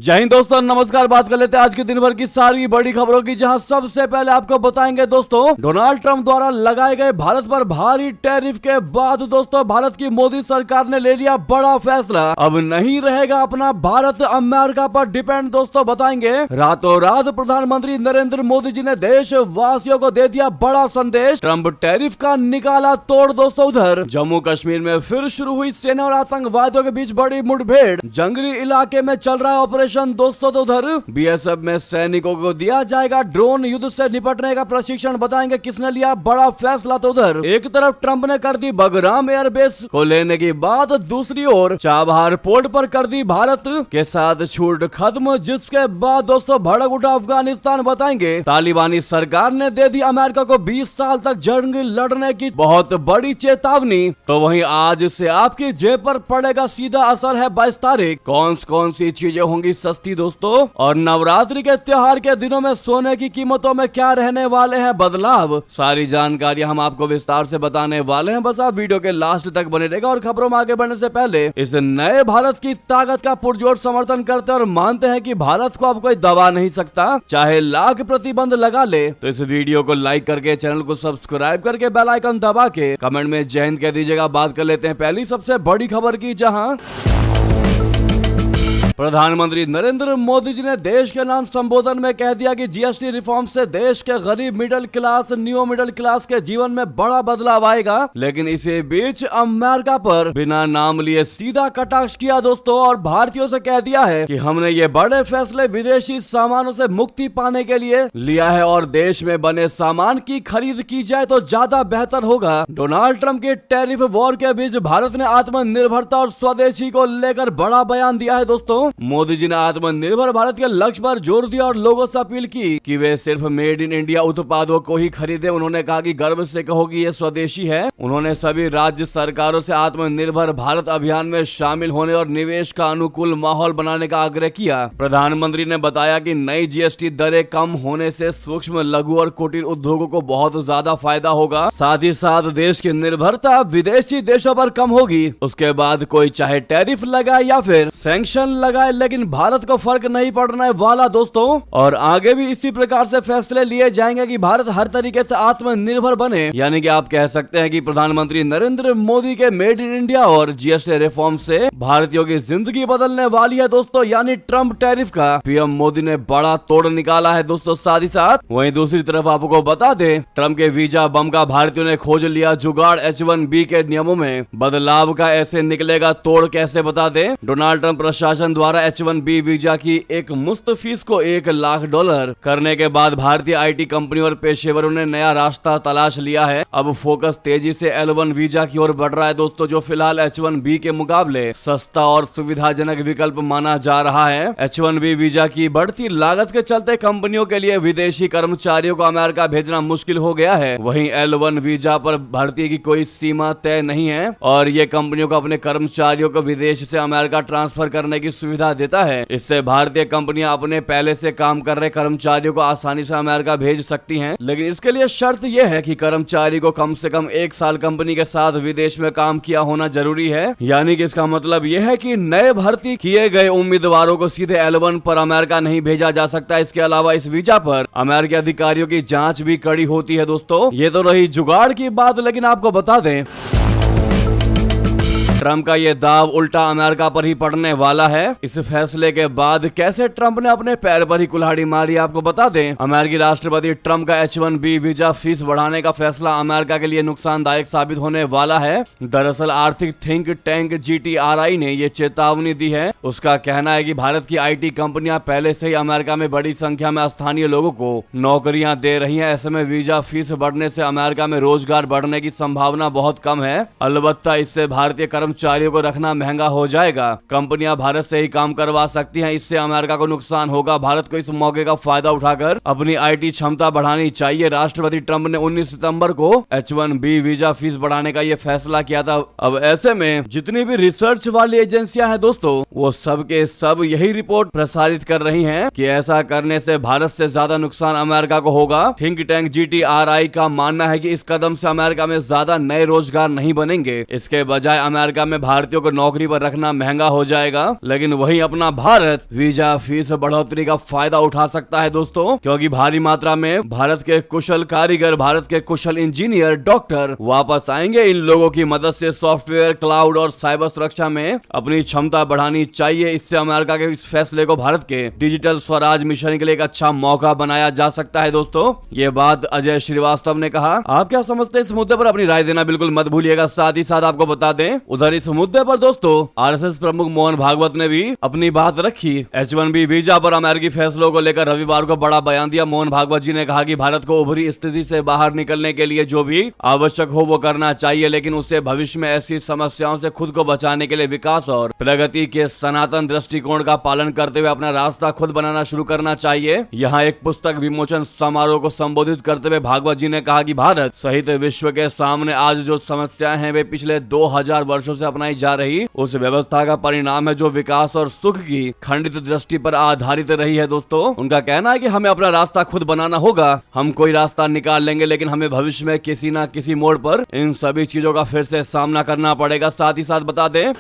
जय हिंद दोस्तों, नमस्कार। बात कर लेते हैं आज के दिन भर की सारी बड़ी खबरों की, जहां सबसे पहले आपको बताएंगे दोस्तों, डोनाल्ड ट्रंप द्वारा लगाए गए भारत पर भारी टैरिफ के बाद दोस्तों भारत की मोदी सरकार ने ले लिया बड़ा फैसला। अब नहीं रहेगा अपना भारत अमेरिका पर डिपेंड। दोस्तों बताएंगे, रातों रात प्रधानमंत्री नरेंद्र मोदी जी ने देशवासियों को दे दिया बड़ा संदेश। ट्रंप टैरिफ का निकाला तोड़। दोस्तों उधर जम्मू कश्मीर में फिर शुरू हुई सेना और आतंकवादियों के बीच बड़ी मुठभेड़, जंगली इलाके में चल रहा है ऑपरेशन। दोस्तों तो उधर बीएसएफ में सैनिकों को दिया जाएगा ड्रोन युद्ध से निपटने का प्रशिक्षण। बताएंगे किसने लिया बड़ा फैसला। तो उधर एक तरफ ट्रंप ने कर दी बगराम एयरबेस को लेने की बात, दूसरी ओर चाबहार पोर्ट पर कर दी भारत के साथ छूट खत्म, जिसके बाद दोस्तों भड़क उठा अफगानिस्तान। बताएंगे तालिबानी सरकार ने दे दी अमेरिका को 20 साल तक जंग लड़ने की बहुत बड़ी चेतावनी। तो वहीं आज से आपकी जेब पर पड़ेगा सीधा असर है 22 तारीख। कौन सी चीजें होंगी सस्ती दोस्तों, और नवरात्रि के त्योहार के दिनों में सोने की कीमतों में क्या रहने वाले हैं बदलाव, सारी जानकारी हम आपको विस्तार से बताने वाले हैं। बस आप वीडियो के लास्ट तक बने रहेगा। और खबरों में आगे बढ़ने से पहले इस नए भारत की ताकत का पुरजोर समर्थन करते और मानते हैं कि भारत को अब कोई दबा नहीं सकता, चाहे लाख प्रतिबंध लगा ले। तो इस वीडियो को लाइक करके, चैनल को सब्सक्राइब करके, बेल आइकन दबा के कमेंट में जय हिंद कह दीजिएगा। बात कर लेते हैं पहली सबसे बड़ी खबर की, जहां प्रधानमंत्री नरेंद्र मोदी जी ने देश के नाम संबोधन में कह दिया कि जीएसटी रिफॉर्म से देश के गरीब middle class, new middle class के जीवन में बड़ा बदलाव आएगा। लेकिन इसी बीच अमेरिका पर बिना नाम लिए सीधा कटाक्ष किया दोस्तों, और भारतीयों से कह दिया है कि हमने ये बड़े फैसले विदेशी सामानों से मुक्ति पाने के लिए लिया है और देश में बने सामान की खरीद की जाए तो ज्यादा बेहतर होगा। डोनाल्ड ट्रंप के टैरिफ वॉर के बीच भारत ने आत्मनिर्भरता और स्वदेशी को लेकर बड़ा बयान दिया है दोस्तों। मोदी जी ने आत्मनिर्भर भारत के लक्ष्य पर जोर दिया और लोगों से अपील की कि वे सिर्फ मेड इन इंडिया उत्पादों को ही खरीदें। उन्होंने कहा कि गर्व से कहो कि ये स्वदेशी है। उन्होंने सभी राज्य सरकारों से आत्मनिर्भर भारत अभियान में शामिल होने और निवेश का अनुकूल माहौल बनाने का आग्रह किया। प्रधानमंत्री ने बताया कि नई जीएसटी दरें कम होने से सूक्ष्म, लघु और कुटीर उद्योगों को बहुत ज्यादा फायदा होगा। साथ ही साथ देश की निर्भरता विदेशी देशों पर कम होगी। उसके बाद कोई चाहे टैरिफ लगाए या फिर सैंक्शन लगाए, लेकिन भारत को फर्क नहीं पड़ने वाला दोस्तों। और आगे भी इसी प्रकार से फैसले लिए जाएंगे कि भारत हर तरीके से आत्मनिर्भर बने। यानी कि आप कह सकते हैं कि प्रधानमंत्री नरेंद्र मोदी के मेड इन इंडिया और जीएसटी रिफॉर्म से भारतीयों की जिंदगी बदलने वाली है दोस्तों। यानी ट्रंप टैरिफ का पीएम मोदी ने बड़ा तोड़ निकाला है दोस्तों। साथ ही साथ वहीं दूसरी तरफ आपको बता दें, ट्रंप के वीजा बम का भारतीयों ने खोज लिया जुगाड़। H1B के नियमों में बदलाव का ऐसे निकलेगा तोड़, कैसे बता दें। डोनाल्ड ट्रंप प्रशासन द्वारा H1B वीजा की एक मुफ्त फीस को $1 लाख करने के बाद भारतीय आईटी कंपनी और पेशेवरों ने नया रास्ता तलाश लिया है। अब फोकस तेजी से L1 वीजा की ओर बढ़ रहा है दोस्तों, जो फिलहाल H1B के मुकाबले सस्ता और सुविधाजनक विकल्प माना जा रहा है। H1B वीजा की बढ़ती लागत के चलते कंपनियों के लिए विदेशी कर्मचारियों को अमेरिका भेजना मुश्किल हो गया है। वहीं L1 वीजा पर भर्ती की कोई सीमा तय नहीं है और ये कंपनियों को अपने कर्मचारियों को विदेश से अमेरिका ट्रांसफर करने की सुविधा देता है। इससे भारतीय कंपनियां अपने पहले से काम कर रहे कर्मचारियों को आसानी से अमेरिका भेज सकती हैं। लेकिन इसके लिए शर्त यह है कि कर्मचारी को कम से कम 1 साल कंपनी के साथ विदेश में काम किया होना जरूरी है। यानी कि इसका मतलब यह है कि नए भर्ती किए गए उम्मीदवारों को सीधे L1 पर अमेरिका नहीं भेजा जा सकता। इसके अलावा इस वीजा पर अमेरिकी अधिकारियों की जांच भी कड़ी होती है दोस्तों। ये तो रही जुगाड़ की बात, लेकिन आपको बता दें ट्रंप का ये दाव उल्टा अमेरिका पर ही पड़ने वाला है। इस फैसले के बाद कैसे ट्रंप ने अपने पैर पर ही कुल्हाड़ी मारी, आपको बता दें। अमेरिकी राष्ट्रपति ट्रंप का H1B वीजा फीस बढ़ाने का फैसला अमेरिका के लिए नुकसानदायक साबित होने वाला है। दरअसल आर्थिक थिंक टैंक GTRI ने ये चेतावनी दी है। उसका कहना है कि भारत की आईटी कंपनियां पहले से ही अमेरिका में बड़ी संख्या में स्थानीय लोगों को नौकरियां दे रही हैं। ऐसे में वीजा फीस बढ़ने से अमेरिका में रोजगार बढ़ने की संभावना बहुत कम है। अलबत्ता इससे भारतीय कर्मचारियों को रखना महंगा हो जाएगा। कंपनियां भारत से ही काम करवा सकती हैं, इससे अमेरिका को नुकसान होगा। भारत को इस मौके का फायदा उठाकर अपनी आईटी क्षमता बढ़ानी चाहिए। राष्ट्रपति ट्रंप ने 19 सितंबर को H1B वीजा फीस बढ़ाने का ये फैसला किया था। अब ऐसे में जितनी भी रिसर्च वाली एजेंसियां हैं दोस्तों, वो सब के सब यही रिपोर्ट प्रसारित कर रही हैं कि ऐसा करने से भारत से ज्यादा नुकसान अमेरिका को होगा। थिंक टैंक GTRI का मानना है कि इस कदम से अमेरिका में ज्यादा नए रोजगार नहीं बनेंगे। इसके बजाय अमेरिका अमेरिका में भारतीयों को नौकरी पर रखना महंगा हो जाएगा, लेकिन वहीं अपना भारत वीजा फीस बढ़ोतरी का फायदा उठा सकता है दोस्तों, क्योंकि भारी मात्रा में भारत के कुशल कारीगर, भारत के कुशल इंजीनियर, डॉक्टर वापस आएंगे। इन लोगों की मदद से सॉफ्टवेयर, क्लाउड और साइबर सुरक्षा में अपनी क्षमता बढ़ानी चाहिए। इससे अमेरिका के इस फैसले को भारत के डिजिटल स्वराज मिशन के लिए एक अच्छा मौका बनाया जा सकता है दोस्तों। ये बात अजय श्रीवास्तव ने कहा। आप क्या समझते हैं इस मुद्दे पर? अपनी राय देना बिल्कुल मत भूलिएगा। साथ ही साथ आपको बता दें, उधर इस मुद्दे पर दोस्तों आरएसएस प्रमुख मोहन भागवत ने भी अपनी बात रखी। H1B वीजा पर अमेरिकी फैसलों को लेकर रविवार को बड़ा बयान दिया। मोहन भागवत जी ने कहा कि भारत को उभरी स्थिति से बाहर निकलने के लिए जो भी आवश्यक हो वो करना चाहिए, लेकिन उसे भविष्य में ऐसी समस्याओं से खुद को बचाने के लिए विकास और प्रगति के सनातन दृष्टिकोण का पालन करते हुए अपना रास्ता खुद बनाना शुरू करना चाहिए। यहाँ एक पुस्तक विमोचन समारोह को संबोधित करते हुए भागवत जी ने कहा कि भारत सहित विश्व के सामने आज जो समस्याएं हैं वे पिछले 2000 वर्षों से अपनाई जा रही उस व्यवस्था का परिणाम है जो विकास और सुख की खंडित दृष्टि पर आधारित रही है। दोस्तों उनका कहना है कि हमें अपना रास्ता खुद बनाना होगा। हम कोई रास्ता निकाल लेंगे, लेकिन हमें भविष्य में किसी न किसी मोड़ पर इन सभी चीजों का फिर से सामना करना पड़ेगा। साथ ही साथ बता दें,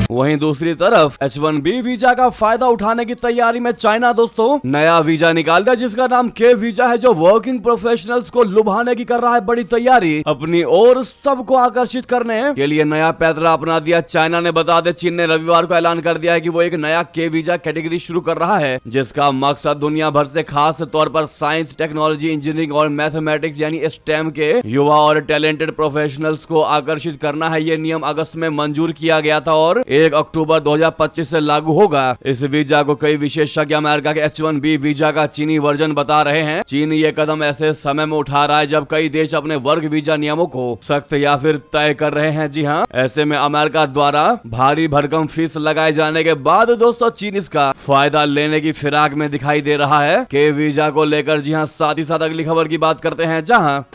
वहीं दूसरी तरफ H1B वीजा का फायदा उठाने की तैयारी में चाइना दोस्तों नया वीजा निकाल दिया, जिसका नाम K वीजा है, जो वर्किंग प्रोफेशनल्स को लुभाने की कर रहा है बड़ी तैयारी। अपनी ओर सबको आकर्षित करने के लिए नया पैतरा अपना दिया चाइना ने। बता दे, चीन ने रविवार को ऐलान कर दिया है कि वो एक नया K वीजा कैटेगरी शुरू कर रहा है, जिसका मकसद दुनिया भर से खास तौर पर साइंस, टेक्नोलॉजी, इंजीनियरिंग और मैथमेटिक्स यानी STEM के युवा और टैलेंटेड प्रोफेशनल्स को आकर्षित करना है। ये नियम अगस्त में मंजूर किया गया था और 1 अक्टूबर 2025 से लागू होगा। इस वीजा को कई विशेषज्ञ अमेरिका के H1B वीजा का चीनी वर्जन बता रहे हैं। चीन ये कदम ऐसे समय में उठा रहा है जब कई देश अपने वर्ग वीजा नियमों को सख्त या फिर तय कर रहे हैं। जी हाँ, ऐसे में अमेरिका द्वारा भारी भरकम फीस लगाए जाने के बाद दोस्तों चीन इसका फायदा लेने की फिराक में दिखाई दे रहा है के वीजा को लेकर। जी हाँ, साथ ही साथ अगली खबर की बात करते हैं, जहाँ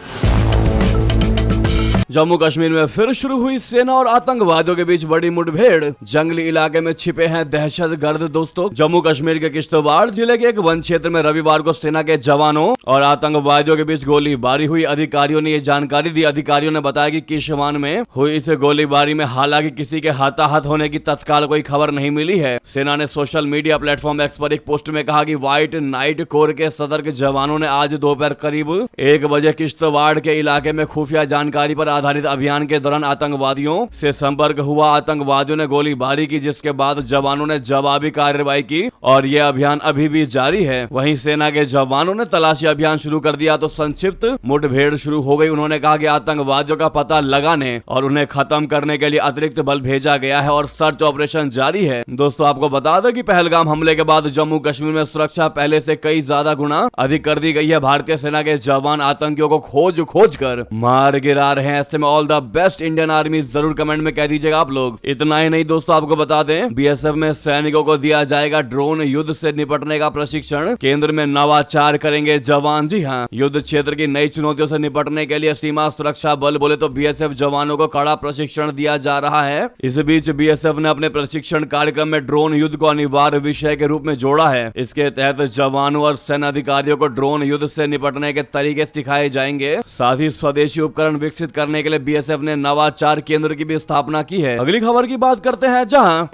जम्मू कश्मीर में फिर शुरू हुई सेना और आतंकवादियों के बीच बड़ी मुठभेड़। जंगली इलाके में छिपे हैं दहशतगर्द। दोस्तों जम्मू कश्मीर के किश्तवाड़ जिले के एक वन क्षेत्र में रविवार को सेना के जवानों और आतंकवादियों के बीच गोलीबारी हुई। अधिकारियों ने ये जानकारी दी। अधिकारियों ने बताया कि किशवान में हुई इस गोलीबारी में हालांकि किसी के हताहत होने की तत्काल कोई खबर नहीं मिली है। सेना ने सोशल मीडिया प्लेटफॉर्म एक्स पर एक पोस्ट में कहा कि व्हाइट नाइट कोर के सदर जवानों ने आज दोपहर करीब 1 बजे किश्तवाड़ के इलाके में खुफिया जानकारी पर आधारित अभियान के दौरान आतंकवादियों से संपर्क हुआ। आतंकवादियों ने गोलीबारी की, जिसके बाद जवानों ने जवाबी कार्रवाई की और यह अभियान अभी भी जारी है। वहीं सेना के जवानों ने तलाशी अभियान शुरू कर दिया तो संक्षिप्त मुठभेड़ शुरू हो गई। उन्होंने कहा कि आतंकवादियों का पता लगाने और उन्हें खत्म करने के लिए अतिरिक्त बल भेजा गया है और सर्च ऑपरेशन जारी है। दोस्तों आपको बता दें कि पहलगाम हमले के बाद जम्मू कश्मीर में सुरक्षा पहले से कई ज्यादा गुना अधिक कर दी गई है। भारतीय सेना के जवान आतंकियों को खोज कर मार गिरा रहे हैं। ऐसे में all the best Indian army जरूर कमेंट में कह दीजिएगा आप लोग। इतना ही नहीं दोस्तों, आपको बता दें बीएसएफ में सैनिकों को दिया जाएगा ड्रोन युद्ध से निपटने का प्रशिक्षण। केंद्र में नवाचार करेंगे जवान। जी हाँ, युद्ध क्षेत्र की नई चुनौतियों से निपटने के लिए सीमा सुरक्षा बल बोले तो बीएसएफ जवानों को कड़ा प्रशिक्षण दिया जा रहा है। इस बीच बीएसएफ ने अपने प्रशिक्षण कार्यक्रम में ड्रोन युद्ध को अनिवार्य विषय के रूप में जोड़ा है। इसके तहत जवानों और सेना अधिकारियों को ड्रोन युद्ध से निपटने के तरीके सिखाए जाएंगे। साथ ही स्वदेशी उपकरण विकसित करने के लिए बीएसएफ ने नवाचार केंद्र की भी स्थापना की है। अगली खबर की बात करते हैं, जहां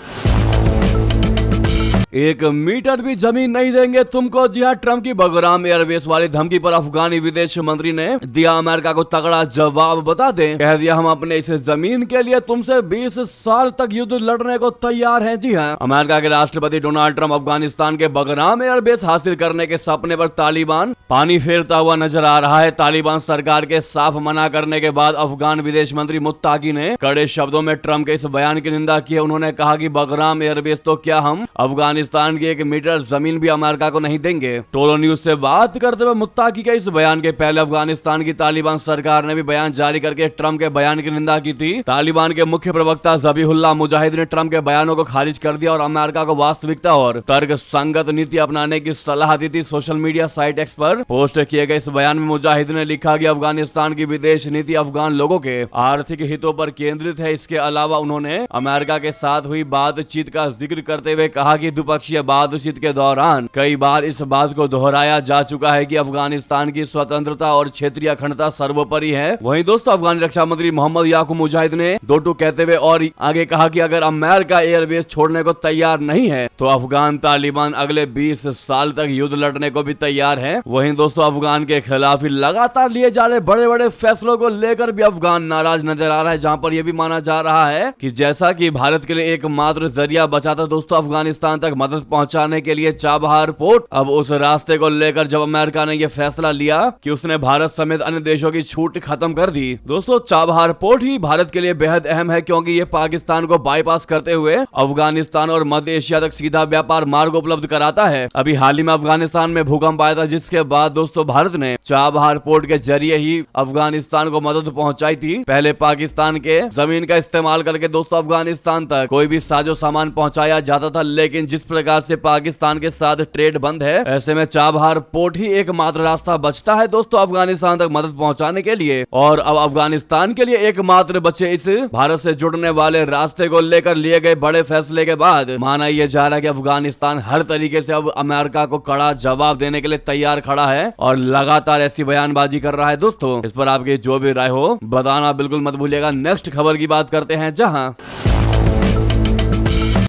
1 मीटर भी जमीन नहीं देंगे तुमको। जी हाँ, ट्रंप की बगराम एयरबेस वाली धमकी पर अफगानी विदेश मंत्री ने दिया अमेरिका को तगड़ा जवाब। बता दें, कह दिया हम अपने इस जमीन के लिए तुमसे 20 साल तक युद्ध लड़ने को तैयार हैं। जी हाँ, अमेरिका के राष्ट्रपति डोनाल्ड ट्रंप अफगानिस्तान के बगराम एयरबेस हासिल करने के सपने पर तालिबान पानी फेरता हुआ नजर आ रहा है। तालिबान सरकार के साफ मना करने के बाद अफगान विदेश मंत्री मुत्ताकी ने कड़े शब्दों में ट्रंप के इस बयान की निंदा की है। उन्होंने कहा कि बगराम एयरबेस तो क्या, हम अफगानिस्तान की 1 मीटर जमीन भी अमेरिका को नहीं देंगे। टोलो न्यूज से बात करते हुए मुत्ताकी के इस बयान के पहले अफगानिस्तान की तालिबान सरकार ने भी बयान जारी करके ट्रंप के बयान की निंदा की थी। तालिबान के मुख्य प्रवक्ता ज़बीहुल्लाह मुजाहिद ने ट्रंप के बयानों को खारिज कर दिया और अमेरिका को वास्तविकता और तर्क संगत नीति अपनाने की सलाह दी थी। सोशल मीडिया साइट एक्स पर पोस्ट किए गए इस बयान में मुजाहिद ने लिखा कि अफगानिस्तान की विदेश नीति अफगान लोगों के आर्थिक हितों पर केंद्रित है। इसके अलावा उन्होंने अमेरिका के साथ हुई बातचीत का जिक्र करते हुए कहा कि द्विपक्षीय बातचीत के दौरान कई बार इस बात को दोहराया जा चुका है कि अफगानिस्तान की स्वतंत्रता और क्षेत्रीय अखंडता सर्वोपरि है। वहीं दोस्तों अफगान रक्षा मंत्री मोहम्मद याकूब मुजाहिद ने दो टूक कहते हुए और आगे कहा कि अगर अमेरिका एयरबेस छोड़ने को तैयार नहीं है तो अफगान तालिबान अगले 20 साल तक युद्ध लड़ने को भी तैयार है। वहीं दोस्तों अफगान के खिलाफ लगातार लिए जा रहे बड़े बड़े फैसलों को लेकर भी अफगान नाराज नजर आ रहा है, जहां पर यह भी माना जा रहा है कि जैसा कि भारत के लिए एकमात्र जरिया बचा था दोस्तों अफगानिस्तान तक मदद पहुंचाने के लिए चाबहार पोर्ट, अब उस रास्ते को लेकर जब अमेरिका ने यह फैसला लिया कि उसने भारत समेत अन्य देशों की छूट खत्म कर दी। दोस्तों चाबहार पोर्ट ही भारत के लिए बेहद अहम है क्योंकि ये पाकिस्तान को बाईपास करते हुए अफगानिस्तान और मध्य एशिया तक सीधा व्यापार मार्ग उपलब्ध कराता है। अभी हाल ही में अफगानिस्तान में भूकंप आया था, जिसके बाद दोस्तों भारत ने चाबहार पोर्ट के जरिए ही अफगानिस्तान को मदद पहुंचाई थी। पहले पाकिस्तान के जमीन का इस्तेमाल करके दोस्तों अफगानिस्तान तक कोई भी साजो सामान पहुंचाया जाता था, लेकिन जिस प्रकार से पाकिस्तान के साथ ट्रेड बंद है, ऐसे में चाबहार पोर्ट ही एकमात्र रास्ता बचता है दोस्तों अफगानिस्तान तक मदद पहुंचाने के लिए। और अब अफगानिस्तान के लिए एकमात्र बचे इस भारत से जुड़ने वाले रास्ते को लेकर लिए गए बड़े फैसले के बाद माना यह जा रहा है कि अफगानिस्तान हर तरीके से अब अमेरिका को कड़ा जवाब देने के लिए तैयार खड़ा है और लगातार ऐसी बयानबाजी कर रहा है। दोस्तों इस पर आपकी जो भी राय हो बताना बिल्कुल मत भूलिएगा। नेक्स्ट खबर की बात करते हैं, जहां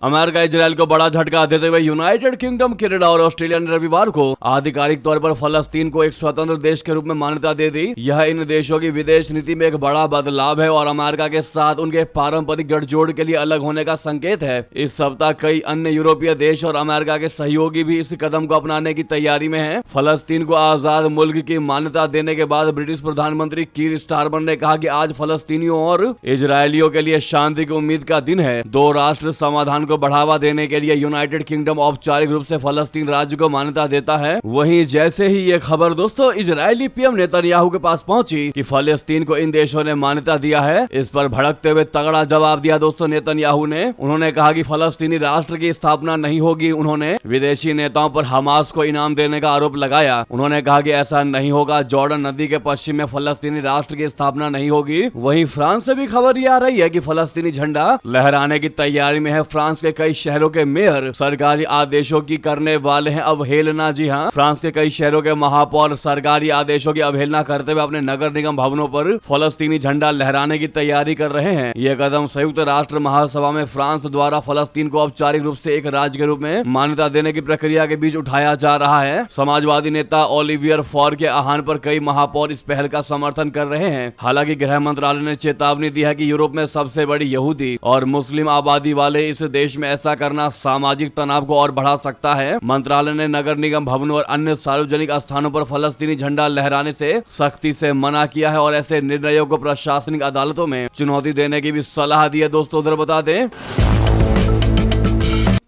अमेरिका इजराइल को बड़ा झटका देते हुए यूनाइटेड किंगडम, कनाडा और ऑस्ट्रेलिया ने रविवार को आधिकारिक तौर पर फलस्तीन को एक स्वतंत्र देश के रूप में मान्यता दे दी। यह इन देशों की विदेश नीति में एक बड़ा बदलाव है और अमेरिका के साथ उनके पारंपरिक गठजोड़ के लिए अलग होने का संकेत है। इस सप्ताह कई अन्य यूरोपीय देश और अमेरिका के सहयोगी भी इस कदम को अपनाने की तैयारी में है। फलस्तीन को आजाद मुल्क की मान्यता देने के बाद ब्रिटिश प्रधानमंत्री कीर स्टारमर ने कहा कि आज फलस्तीनियों और इजरायलियों के लिए शांति की उम्मीद का दिन है। दो राष्ट्र समाधान को बढ़ावा देने के लिए यूनाइटेड किंगडम औपचारिक रूप से फलस्तीन राज्य को मान्यता देता है। वहीं जैसे ही ये खबर दोस्तों इजरायली पीएम नेतन्याहू के पास पहुंची कि फलस्तीन को इन देशों ने मान्यता दिया है, इस पर भड़कते हुए तगड़ा जवाब दिया दोस्तों नेतन्याहू ने। उन्होंने कहा कि फलस्तीनी राष्ट्र की स्थापना नहीं होगी। उन्होंने विदेशी नेताओं पर हमास को इनाम देने का आरोप लगाया। उन्होंने कहा कि ऐसा नहीं होगा, जॉर्डन नदी के पश्चिम में फलस्तीनी राष्ट्र की स्थापना नहीं होगी। वहीं फ्रांस से भी खबर ये आ रही है कि फलस्तीनी झंडा लहराने की तैयारी में है। फ्रांस के कई शहरों के मेयर सरकारी आदेशों की करने वाले हैं अवहेलना। जी हाँ, फ्रांस के कई शहरों के महापौर सरकारी आदेशों की अवहेलना करते हुए अपने नगर निगम भवनों पर फलस्तीनी झंडा लहराने की तैयारी कर रहे हैं। यह कदम संयुक्त राष्ट्र महासभा में फ्रांस द्वारा फलस्तीन को औपचारिक रूप से एक राज्य के रूप में मान्यता देने की प्रक्रिया के बीच उठाया जा रहा है। समाजवादी नेता ओलिवियर फॉर के आह्वान पर कई महापौर इस पहल का समर्थन कर रहे हैं। हालांकि गृह मंत्रालय ने चेतावनी दी है कि यूरोप में सबसे बड़ी यहूदी और मुस्लिम आबादी वाले इस देश में ऐसा करना सामाजिक तनाव को और बढ़ा सकता है। मंत्रालय ने नगर निगम भवनों और अन्य सार्वजनिक स्थानों पर फलस्तीनी झंडा लहराने से सख्ती से मना किया है और ऐसे निर्णयों को प्रशासनिक अदालतों में चुनौती देने की भी सलाह दी है। दोस्तों उधर बता दें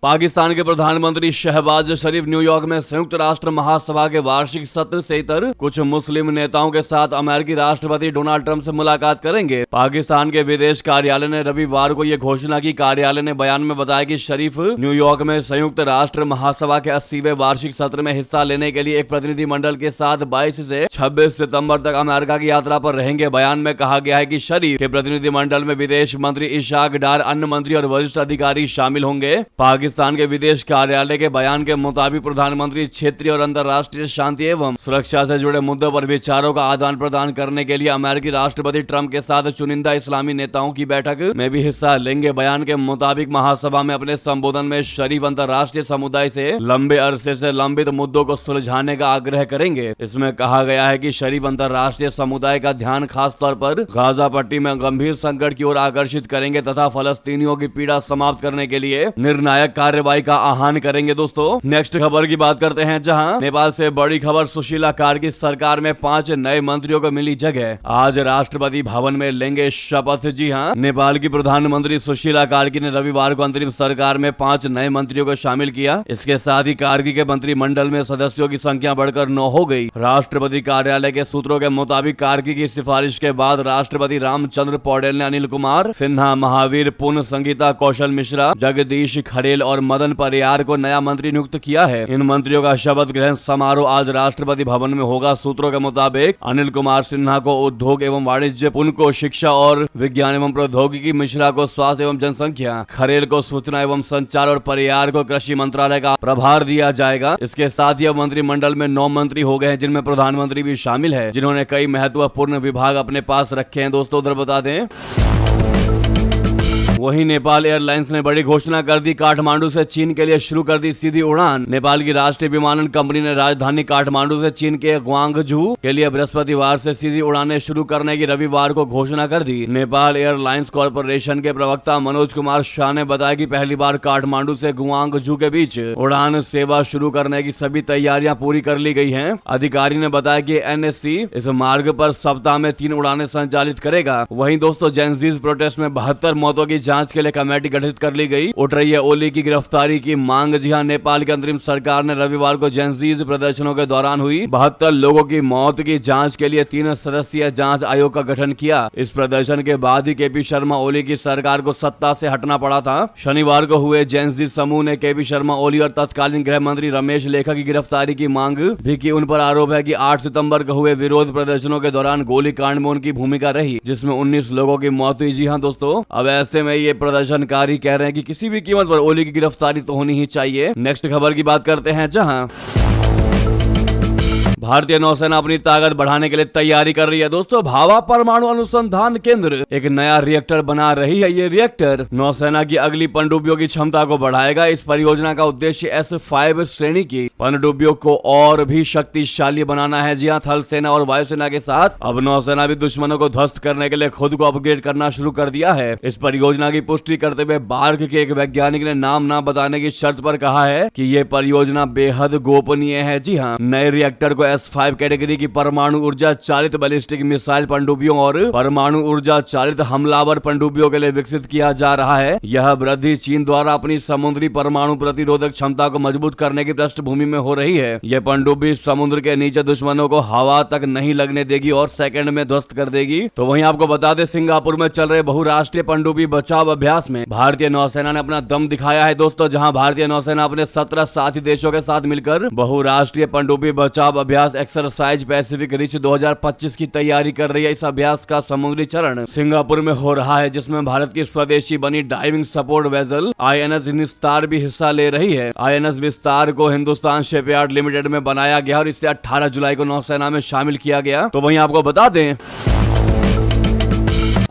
पाकिस्तान के प्रधानमंत्री शहबाज शरीफ न्यूयॉर्क में संयुक्त राष्ट्र महासभा के वार्षिक सत्र से इतर कुछ मुस्लिम नेताओं के साथ अमेरिकी राष्ट्रपति डोनाल्ड ट्रंप से मुलाकात करेंगे। पाकिस्तान के विदेश कार्यालय ने रविवार को यह घोषणा की। कार्यालय ने बयान में बताया कि शरीफ न्यूयॉर्क में संयुक्त राष्ट्र महासभा के 80वें वार्षिक सत्र में हिस्सा लेने के लिए एक प्रतिनिधि मंडल के साथ 22 से 26 सितम्बर तक अमेरिका की यात्रा पर रहेंगे। बयान में कहा गया है कि शरीफ के प्रतिनिधि मंडल में विदेश मंत्री इशाक डार, अन्य मंत्री और वरिष्ठ अधिकारी शामिल होंगे। पाकिस्तान के विदेश कार्यालय के बयान के मुताबिक प्रधानमंत्री क्षेत्रीय और अंतर्राष्ट्रीय शांति एवं सुरक्षा से जुड़े मुद्दों पर विचारों का आदान प्रदान करने के लिए अमेरिकी राष्ट्रपति ट्रंप के साथ चुनिंदा इस्लामी नेताओं की बैठक में भी हिस्सा लेंगे। बयान के मुताबिक महासभा में अपने संबोधन में शरीफ अंतर्राष्ट्रीय समुदाय से लंबे अरसे से लंबित मुद्दों को सुलझाने का आग्रह करेंगे। इसमें कहा गया है कि शरीफ अंतर्राष्ट्रीय समुदाय का ध्यान खास तौर पर गाजा पट्टी में गंभीर संकट की ओर आकर्षित करेंगे तथा फलस्तीनियों की पीड़ा समाप्त करने के लिए निर्णायक कार्रवाई का आह्वान करेंगे। दोस्तों नेक्स्ट खबर की बात करते हैं, जहां नेपाल से बड़ी खबर, सुशीला कार्की सरकार में 5 नए मंत्रियों को मिली जगह। आज राष्ट्रपति भवन में लेंगे शपथ। जी हां, नेपाल की प्रधानमंत्री सुशीला कार्की ने रविवार को अंतरिम सरकार में 5 नए मंत्रियों को शामिल किया। इसके साथ ही कार्की के मंत्रिमंडल में सदस्यों की संख्या बढ़कर 9 हो गई। राष्ट्रपति कार्यालय के सूत्रों के मुताबिक कार्की की सिफारिश के बाद राष्ट्रपति रामचंद्र पौडेल ने अनिल कुमार सिन्हा, महावीर पुन, संगीता कौशल मिश्रा, जगदीश खरेल और मदन परियार को नया मंत्री नियुक्त किया है। इन मंत्रियों का शपथ ग्रहण समारोह आज राष्ट्रपति भवन में होगा। सूत्रों के मुताबिक अनिल कुमार सिन्हा को उद्योग एवं वाणिज्य, पुन को शिक्षा और विज्ञान एवं प्रौद्योगिकी, मिश्रा को स्वास्थ्य एवं जनसंख्या, खरेल को सूचना एवं संचार और परियार को कृषि मंत्रालय का प्रभार दिया जाएगा। इसके साथ ही अब मंत्रिमंडल में 9 मंत्री हो गए हैं, जिनमें प्रधानमंत्री भी शामिल है, जिन्होंने कई महत्वपूर्ण विभाग अपने पास रखे हैं। दोस्तों उधर बता दें, वहीं नेपाल एयरलाइंस ने बड़ी घोषणा कर दी। काठमांडू से चीन के लिए शुरू कर दी सीधी उड़ान। नेपाल की राष्ट्रीय विमानन कंपनी ने राजधानी काठमांडू से चीन के ग्वांगझू के लिए बृहस्पतिवार से सीधी उड़ानें शुरू करने की रविवार को घोषणा कर दी। नेपाल एयरलाइंस कॉरपोरेशन के प्रवक्ता मनोज कुमार शाह ने बताया कि पहली बार काठमांडू से ग्वांगझू के बीच उड़ान सेवा शुरू करने की सभी तैयारियां पूरी कर ली गई है। अधिकारी ने बताया कि एनएससी इस मार्ग पर सप्ताह में 3 उड़ानें संचालित करेगा। वहीं दोस्तों, जेनजीज प्रोटेस्ट में 72 मौतों की जांच के लिए कमेटी गठित कर ली गई। उठ रही है ओली की गिरफ्तारी की मांग। जी हां, नेपाल की अंतरिम सरकार ने रविवार को जेनजीज प्रदर्शनों के दौरान हुई 72 लोगों की मौत की जांच के लिए 3 सदस्यीय जांच आयोग का गठन किया। इस प्रदर्शन के बाद ही केपी शर्मा ओली की सरकार को सत्ता से हटना पड़ा था। शनिवार को हुए जेनजीज समूह ने केपी शर्मा ओली और तत्कालीन गृह मंत्री रमेश लेखा की गिरफ्तारी की मांग भी की। उन पर आरोप है कि 8 सितंबर को हुए विरोध प्रदर्शनों के दौरान गोलीकांड में उनकी भूमिका रही, जिसमें 19 लोगों की मौत हुई। जी हाँ दोस्तों, अब ऐसे में ये प्रदर्शनकारी कह रहे हैं कि किसी भी कीमत पर ओली की गिरफ्तारी तो होनी ही चाहिए। नेक्स्ट खबर की बात करते हैं, जहां भारतीय नौसेना अपनी ताकत बढ़ाने के लिए तैयारी कर रही है। दोस्तों, भाभा परमाणु अनुसंधान केंद्र एक नया रिएक्टर बना रही है। ये रिएक्टर नौसेना की अगली पनडुब्बियों की क्षमता को बढ़ाएगा। इस परियोजना का उद्देश्य S5 श्रेणी की पनडुब्बियों को और भी शक्तिशाली बनाना है। जी हाँ, थल सेना और वायुसेना के साथ अब नौसेना भी दुश्मनों को ध्वस्त करने के लिए खुद को अपग्रेड करना शुरू कर दिया है। इस परियोजना की पुष्टि करते हुए बार्क के एक वैज्ञानिक ने नाम न बताने की शर्त पर कहा है कि ये परियोजना बेहद गोपनीय है। जी हाँ, नए रिएक्टर को S5 कैटेगरी की परमाणु ऊर्जा चालित बैलिस्टिक मिसाइल पनडुब्बियों और परमाणु ऊर्जा चालित हमलावर पनडुब्बियों के लिए विकसित किया जा रहा है। यह वृद्धि चीन द्वारा अपनी समुद्री परमाणु प्रतिरोधक क्षमता को मजबूत करने की पृष्ठभूमि में हो रही है। यह पनडुब्बी समुद्र के नीचे दुश्मनों को हवा तक नहीं लगने देगी और सेकंड में ध्वस्त कर देगी। तो वहीं आपको बता दें, सिंगापुर में चल रहे बहुराष्ट्रीय पनडुब्बी बचाव अभ्यास में भारतीय नौसेना ने अपना दम दिखाया है। दोस्तों, जहां भारतीय नौसेना अपने 17 साथी देशों के साथ मिलकर बहुराष्ट्रीय पनडुब्बी बचाव अभ्यास एक्सरसाइज पैसिफिक रिच 2025 की तैयारी कर रही है। इस अभ्यास का समुद्री चरण सिंगापुर में हो रहा है, जिसमें भारत की स्वदेशी बनी डाइविंग सपोर्ट वेसल INS विस्तार भी हिस्सा ले रही है। INS विस्तार को हिंदुस्तान शिपयार्ड लिमिटेड में बनाया गया और इसे 18 जुलाई को नौसेना में शामिल किया गया। तो वहीं आपको बता दें,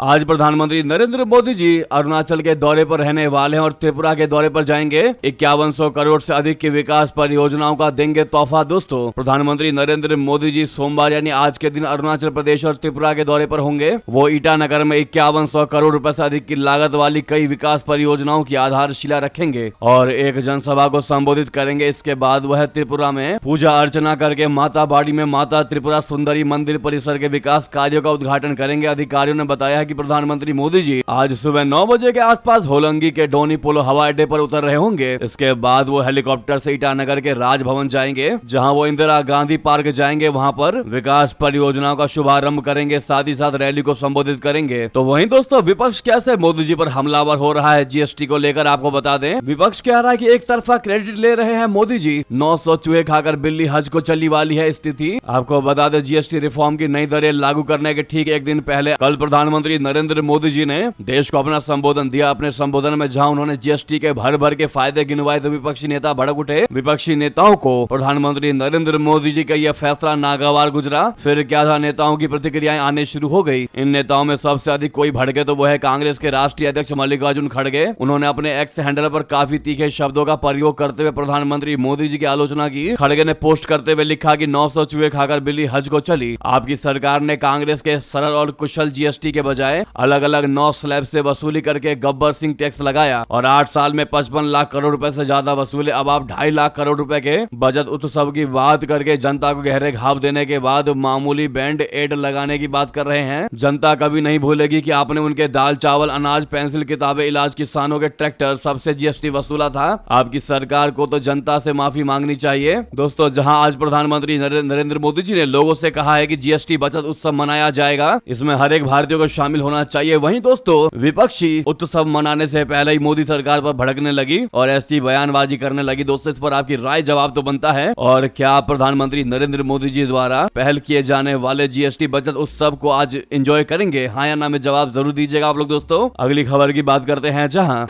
आज प्रधानमंत्री नरेंद्र मोदी जी अरुणाचल के दौरे पर रहने वाले हैं और त्रिपुरा के दौरे पर जाएंगे। 5100 करोड़ से अधिक की विकास परियोजनाओं का देंगे तोहफा। दोस्तों, प्रधानमंत्री नरेंद्र मोदी जी सोमवार यानी आज के दिन अरुणाचल प्रदेश और त्रिपुरा के दौरे पर होंगे। वो ईटानगर में 5100 करोड़ रुपए से अधिक की लागत वाली कई विकास परियोजनाओं की आधारशिला रखेंगे और एक जनसभा को संबोधित करेंगे। इसके बाद वह त्रिपुरा में पूजा अर्चना करके माता बाड़ी में माता त्रिपुरा सुंदरी मंदिर परिसर के विकास कार्यों का उद्घाटन करेंगे। अधिकारियों ने बताया कि प्रधानमंत्री मोदी जी आज सुबह 9 बजे के आसपास होलंगी के डोनी पोलो हवाई अड्डे पर उतर रहे होंगे। इसके बाद वो हेलीकॉप्टर से ईटानगर के राजभवन जाएंगे, जहां वो इंदिरा गांधी पार्क जाएंगे। वहां पर विकास परियोजनाओं का शुभारंभ करेंगे, साथ ही साथ रैली को संबोधित करेंगे। तो वहीं दोस्तों, विपक्ष कैसे मोदी जी पर हमलावर हो रहा है जीएसटी को लेकर आपको बता दें। विपक्ष कह रहा है कि एक तरफा क्रेडिट ले रहे हैं मोदी जी, 900 चूहे खाकर बिल्ली हज को चली वाली है स्थिति। आपको बता दें, जीएसटी रिफॉर्म की नई दरें लागू करने के ठीक एक दिन पहले कल प्रधानमंत्री नरेंद्र मोदी जी ने देश को अपना संबोधन दिया। अपने संबोधन में जहां उन्होंने जीएसटी के भर भर के फायदे गिनवाए तो विपक्षी नेता भड़क उठे। विपक्षी नेताओं को प्रधानमंत्री नरेंद्र मोदी जी का यह फैसला नागवार गुजरा। फिर क्या था, नेताओं की प्रतिक्रियाएं आने शुरू हो गई। इन नेताओं में सबसे अधिक कोई भड़के तो वो है कांग्रेस के राष्ट्रीय अध्यक्ष मल्लिकार्जुन खड़गे। उन्होंने अपने एक्स हैंडल पर काफी तीखे शब्दों का प्रयोग करते हुए प्रधानमंत्री मोदी जी की आलोचना की। खड़गे ने पोस्ट करते हुए लिखा कि 900 चूहे खाकर बिल्ली हज को चली। आपकी सरकार ने कांग्रेस के सरल और कुशल जीएसटी के बजाय अलग अलग 9 स्लैब से वसूली करके गब्बर सिंह टैक्स लगाया और 8 साल में 55 लाख करोड़ रुपए से ज्यादा वसूले। अब आप 2.5 लाख करोड़ रुपए के बजट उत्सव की बात करके जनता को गहरे घाव देने के बाद मामूली बैंड एड लगाने की बात कर रहे हैं। जनता कभी नहीं भूलेगी कि आपने उनके दाल चावल अनाज पेंसिल किताबें इलाज किसानों के ट्रैक्टर सबसे जीएसटी वसूला था। आपकी सरकार को तो जनता से माफी मांगनी चाहिए। दोस्तों, जहां आज प्रधानमंत्री नरेंद्र मोदी जी ने लोगों से कहा है कि जीएसटी बचत उत्सव मनाया जाएगा, इसमें हर एक भारतीय को शामिल शामिल होना चाहिए। वहीं दोस्तों विपक्षी उत्सव मनाने से पहले ही मोदी सरकार पर भड़कने लगी और ऐसी बयानबाजी करने लगी। दोस्तों इस पर आपकी राय जवाब तो बनता है। और क्या प्रधानमंत्री नरेंद्र मोदी जी द्वारा पहल किए जाने वाले जीएसटी बचत उत्सव को आज एंजॉय करेंगे? हाँ या ना में जवाब जरूर दीजिएगा आप लोग। दोस्तों अगली खबर की बात करते हैं, जहां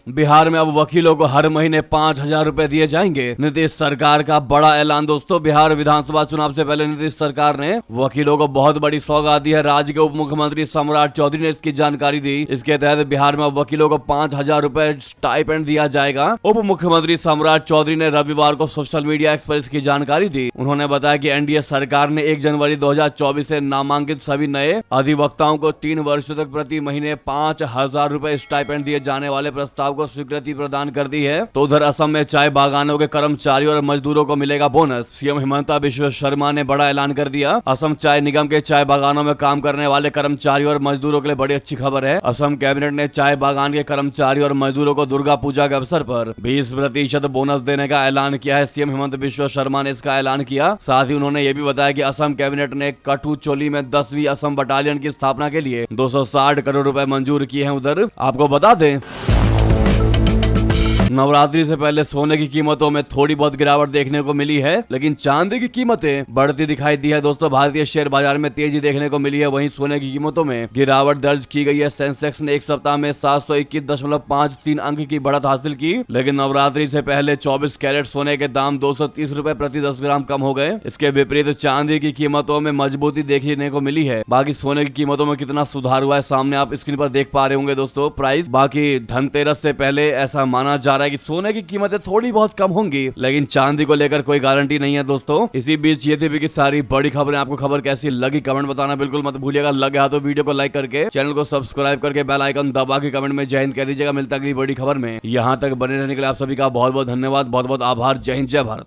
बिहार में अब वकीलों को हर महीने 5,000 रुपए दिए जाएंगे। नीतीश सरकार का बड़ा ऐलान। दोस्तों बिहार विधानसभा चुनाव से पहले नीतीश सरकार ने वकीलों को बहुत बड़ी सौगात दी है। राज्य के उप मुख्यमंत्री सम्राट चौधरी ने इसकी जानकारी दी। इसके तहत बिहार में अब वकीलों को 5,000 रुपए स्टाइपेंड दिया जाएगा। उप मुख्यमंत्री सम्राट चौधरी ने रविवार को सोशल मीडिया एक्स पर इसकी जानकारी दी। उन्होंने बताया कि एनडीए सरकार ने 1 जनवरी 2024 से नामांकित सभी नए अधिवक्ताओं को 3 वर्षों तक प्रति महीने 5,000 रुपए स्टाइपेंड दिए जाने वाले प्रस्ताव को स्वीकृति प्रदान कर दी है। तो उधर असम में चाय बागानों के कर्मचारियों और मजदूरों को मिलेगा बोनस। सीएम हिमंता बिश्वा शर्मा ने बड़ा ऐलान कर दिया। असम चाय निगम के चाय बागानों में काम करने वाले कर्मचारियों और मजदूरों के लिए बड़ी अच्छी खबर है। असम कैबिनेट ने चाय बागान के कर्मचारियों और मजदूरों को दुर्गा पूजा के अवसर पर 20% बोनस देने का ऐलान किया है। सीएम हिमंता बिश्वा शर्मा ने इसका ऐलान किया। साथ ही उन्होंने ये भी बताया कि असम कैबिनेट ने कठुचोली में 10वीं असम बटालियन की स्थापना के लिए 260 करोड़ रुपए मंजूर किए हैं। उधर आपको बता दें नवरात्रि से पहले सोने की कीमतों में थोड़ी बहुत गिरावट देखने को मिली है, लेकिन चांदी की कीमतें बढ़ती दिखाई दी है। दोस्तों भारतीय शेयर बाजार में तेजी देखने को मिली है। वहीं सोने की कीमतों में गिरावट दर्ज की गई है। सेंसेक्स ने एक सप्ताह में 721.53 अंक की बढ़त हासिल की, लेकिन नवरात्रि से पहले 24 कैरेट सोने के दाम 230 रुपए प्रति 10 ग्राम कम हो गए। इसके विपरीत चांदी की कीमतों में मजबूती देखने को मिली है। बाकी सोने की कीमतों में कितना सुधार हुआ है सामने आप स्क्रीन पर देख पा रहे होंगे दोस्तों प्राइस। बाकी धनतेरस से पहले ऐसा माना जा रहा है कि सोने की कीमतें थोड़ी बहुत कम होंगी, लेकिन चांदी को लेकर कोई गारंटी नहीं है दोस्तों। इसी बीच ये थी कि सारी बड़ी खबरें। आपको खबर कैसी लगी कमेंट बताना बिल्कुल मत भूलिएगा। लगे तो वीडियो को लाइक करके चैनल को सब्सक्राइब करके बेल आइकन दबा के कमेंट में जय हिंद कह दीजिएगा। मिलता अगली बड़ी खबर में। यहाँ तक बने रहने के लिए आप सभी का बहुत बहुत धन्यवाद, बहुत बहुत आभार। जय हिंद, जय भारत।